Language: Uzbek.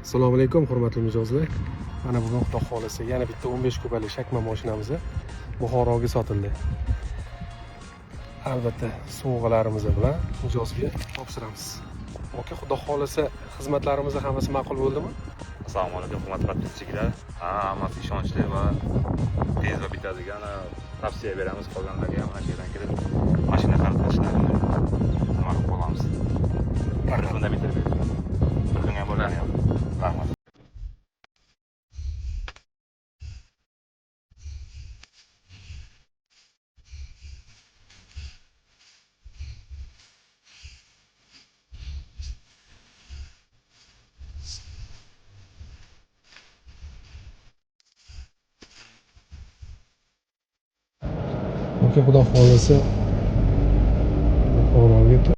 Assalomu alaykum hurmatli mijozlar. Mana bugun xudo xolisa yana bitta 15 kubalik shakma mashinamiz Buxoroga sotildi. Albatta sovg'alarimiz bilan mijozga topshiramiz. Aka, xudo xolisa xizmatlarimiz hammasi ma'qul bo'ldimi? Assalomu alaykum hurmatli podpischilar. Hammasi ishonchli va tez va bitadigan tavsiya beramiz. Qolganlarga ham mana shu yerdan kelib mashina xarid qilishlarini nima qilib qolamiz. Bunda bitirib turgan bo'lgani ham. Rahmat. Aka, xudo xolisa Buxoroga